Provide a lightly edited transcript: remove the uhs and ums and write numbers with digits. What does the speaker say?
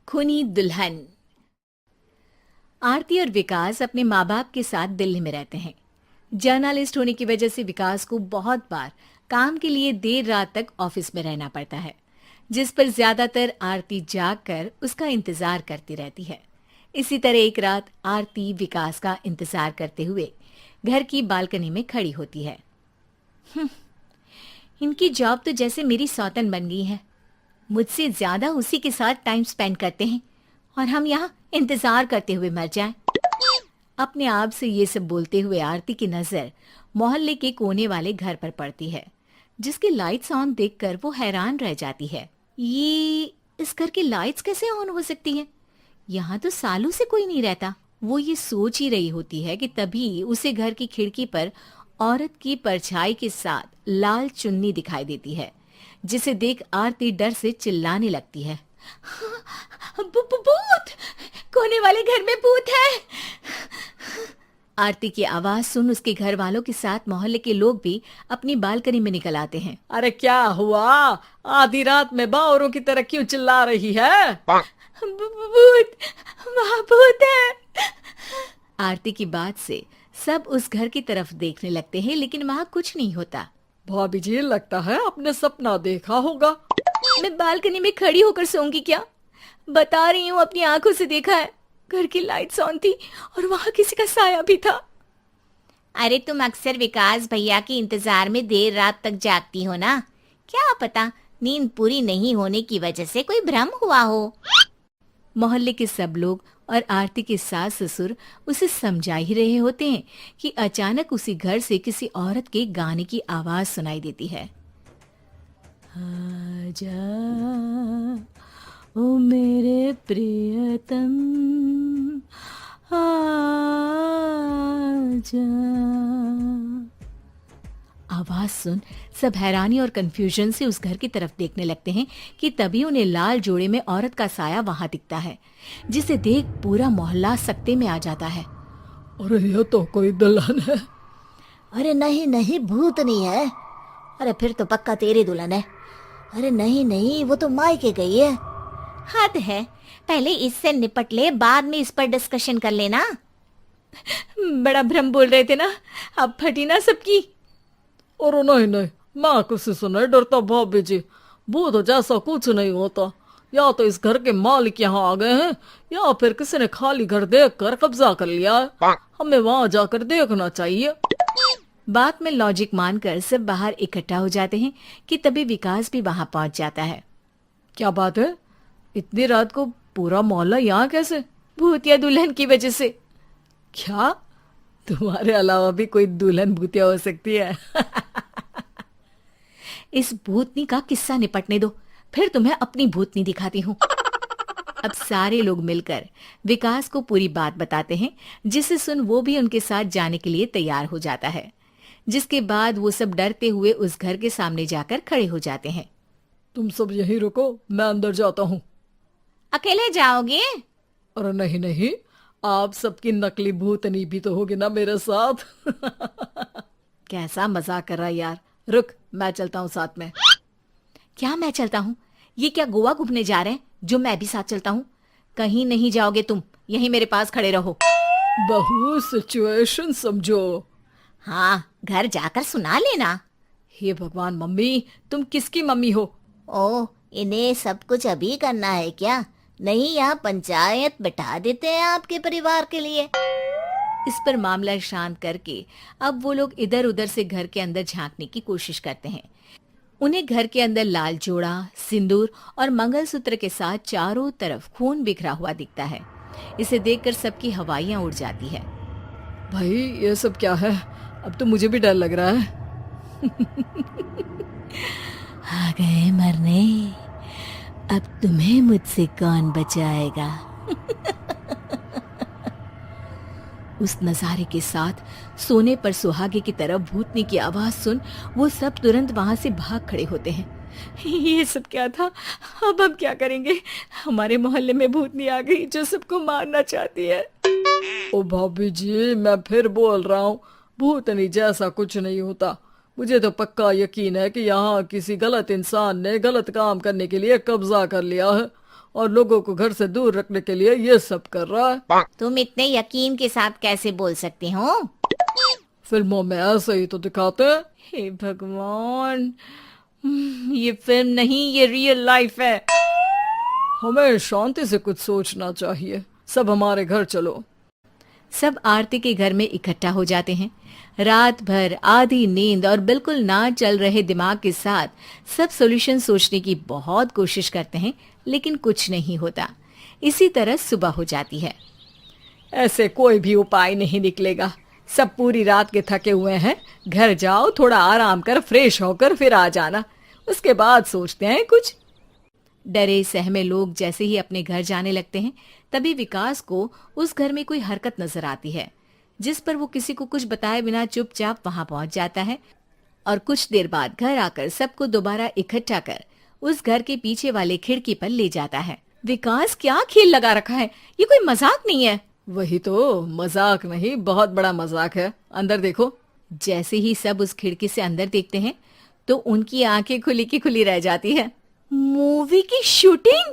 खूनी दुल्हन। आरती और विकास अपने माँ बाप के साथ दिल्ली में रहते हैं। जर्नलिस्ट होने की वजह से विकास को बहुत बार काम के लिए देर रात तक ऑफिस में रहना पड़ता है, जिस पर ज्यादातर आरती जाग कर उसका इंतजार करती रहती है। इसी तरह एक रात आरती विकास का इंतजार करते हुए घर की बालकनी में खड़ी होती है। इनकी जॉब तो जैसे मेरी सौतन बन गई है। मुझसे ज्यादा उसी के साथ टाइम स्पेंड करते हैं और हम यहाँ इंतजार करते हुए मर जाएं। अपने आप से ये सब बोलते हुए आरती की नजर मोहल्ले के कोने वाले घर पर पड़ती है, जिसकी लाइट्स ऑन देखकर वो हैरान रह जाती है। ये इस घर की लाइट्स कैसे ऑन हो सकती हैं? यहाँ तो सालों से कोई नहीं रहता। वो ये सोच ही रही होती है कि तभी उसे घर की खिड़की पर औरत की परछाई के साथ लाल चुन्नी दिखाई देती है, जिसे देख आरती डर से चिल्लाने लगती है। भूत! कोने वाले घर में भूत है! आरती की आवाज सुन उसके घर वालों के साथ मोहल्ले के लोग भी अपनी बालकनी में निकल आते हैं। अरे क्या हुआ? आधी रात में बावरों की तरह क्यों चिल्ला रही है? भूत! वहाँ भूत है! आरती की बात से सब उस घर की तरफ देखने लगते हैं, लेकिन वहाँ कुछ नहीं होता। भाभी जी, लगता है आपने सपना देखा होगा। मैं बालकनी में खड़ी होकर सोऊंगी क्या? बता रही हूँ, अपनी आंखों से देखा है। घर की लाइट्स ऑन थी और वहाँ किसी का साया भी था। अरे तुम अक्सर विकास भैया के इंतजार में देर रात तक जागती हो ना, क्या पता नींद पूरी नहीं होने की वजह से कोई भ्रम हुआ हो। मोहल्ले के सब लोग और आरती के सास ससुर उसे समझा ही रहे होते हैं कि अचानक उसी घर से किसी औरत के गाने की आवाज सुनाई देती है। आजा ओ मेरे प्रियतम आजा। आवाज सुन सब हैरानी और कंफ्यूजन से उस घर की तरफ देखने लगते हैं कि तभी उन्हें लाल जोड़े में औरत का साया वहां दिखता है, जिसे देख पूरा मोहल्ला सकते में आ जाता है। अरे ये तो कोई दुल्हन है। अरे नहीं नहीं, भूत नहीं है। अरे फिर तो पक्का तेरी दुल्हन है। अरे नहीं नहीं, वो तो मायके गई है। हद है, पहले इससे निपट ले, बाद में इस पर डिस्कशन कर लेना। बड़ा भ्रम बोल रहे थे ना, अब फटी ना सबकी। और नहीं नहीं, मैं किसी से नहीं डरता भाभी जी। भूत जैसा कुछ नहीं होता। या तो इस घर के मालिक यहाँ आ गए हैं, या फिर किसी ने खाली घर देख कर कब्जा कर लिया है। हमें वहां जाकर देखना चाहिए। बात में लॉजिक मानकर सब बाहर इकट्ठा हो जाते हैं कि तभी विकास भी वहां पहुंच जाता है। क्या बात है? इतनी रात को पूरा मोहल्ला यहाँ कैसे? भूतिया दुल्हन की वजह से। क्या तुम्हारे अलावा भी कोई दुल्हन भूतिया हो सकती है? इस भूतनी का किस्सा निपटने दो, फिर तुम्हें अपनी भूतनी दिखाती हूँ। अब सारे लोग मिलकर विकास को पूरी बात बताते हैं, जिसे सुन वो भी उनके साथ जाने के लिए तैयार हो जाता है। जिसके बाद वो सब डरते हुए उस घर के सामने जाकर खड़े हो जाते हैं। तुम सब यहीं रुको, मैं अंदर जाता हूँ। अकेले जाओगे? अरे नहीं नहीं, आप सबकी नकली भूतनी भी तो होगी ना मेरे साथ। कैसा मजाक कर रहा है यार। रुक, मैं चलता हूँ साथ में। क्या मैं चलता हूँ? ये क्या गोवा घूमने जा रहे हैं जो मैं भी साथ चलता हूँ? कहीं नहीं जाओगे तुम, यहीं मेरे पास खड़े रहो। बहू, सिचुएशन समझो। हाँ, घर जाकर सुना लेना। हे भगवान, मम्मी तुम किसकी मम्मी हो? ओ, इन्हें सब कुछ अभी करना है क्या? नहीं, यहाँ पंचायत बैठा देते हैं आपके परिवार के लिए। इस पर मामला शांत करके अब वो लोग इधर उधर से घर के अंदर झांकने की कोशिश करते हैं। उन्हें घर के अंदर लाल जोड़ा, सिंदूर और मंगलसूत्र के साथ चारों तरफ खून बिखरा हुआ दिखता है। इसे देखकर सबकी हवाइयां उड़ जाती है। भाई ये सब क्या है? अब तो मुझे भी डर लग रहा है। आ गए मरने, अब तुम्हें मुझसे कौन बचाएगा? उस नजारे के साथ सोने पर सुहागे की तरफ भूतनी की आवाज सुन वो सब तुरंत वहां से भाग खड़े होते हैं। ये सब क्या था? अब हम क्या करेंगे? हमारे मोहल्ले में भूतनी आ गई जो सबको मारना चाहती है। ओ भाभी जी, मैं फिर बोल रहा हूँ, भूतनी जैसा कुछ नहीं होता। मुझे तो पक्का यकीन है कि यहाँ किसी गलत इंसान ने गलत काम करने के लिए कब्जा कर लिया है और लोगों को घर से दूर रखने के लिए ये सब कर रहा है। तुम इतने यकीन के साथ कैसे बोल सकते हो? फिल्मों में ऐसे ही तो दिखाते हैं। हे भगवान, ये फिल्म नहीं, ये रियल लाइफ है। हमें शांति से कुछ सोचना चाहिए। सब हमारे घर चलो। सब आरती के घर में इकट्ठा हो जाते हैं। रात भर आधी नींद और बिल्कुल ना चल रहे दिमाग के साथ सब सॉल्यूशन सोचने की बहुत कोशिश करते हैं, लेकिन कुछ नहीं होता। इसी तरह सुबह हो जाती है। ऐसे कोई भी उपाय नहीं निकलेगा। सब पूरी रात के थके हुए हैं। घर जाओ, थोड़ा आराम कर, फ्रेश होकर फिर आ जाना। उसके बाद सोचते हैं कुछ। डरे सहमे लोग जैसे ही अपने घर जाने लगते हैं, तभी विकास को उस घर में कोई हरकत नजर आती है, जिस पर वो किसी को कुछ बताए बिना चुपचाप वहां पहुंच जाता है और कुछ देर बाद घर आकर सबको दोबारा इकट्ठा कर उस घर के पीछे वाले खिड़की पर ले जाता है। विकास, क्या खेल लगा रखा है? ये कोई मजाक नहीं है। वही तो, मजाक नहीं, बहुत बड़ा मजाक है। अंदर देखो। जैसे ही सब उस खिड़की से अंदर देखते हैं तो उनकी आंखें खुली की खुली रह जाती है। मूवी की शूटिंग!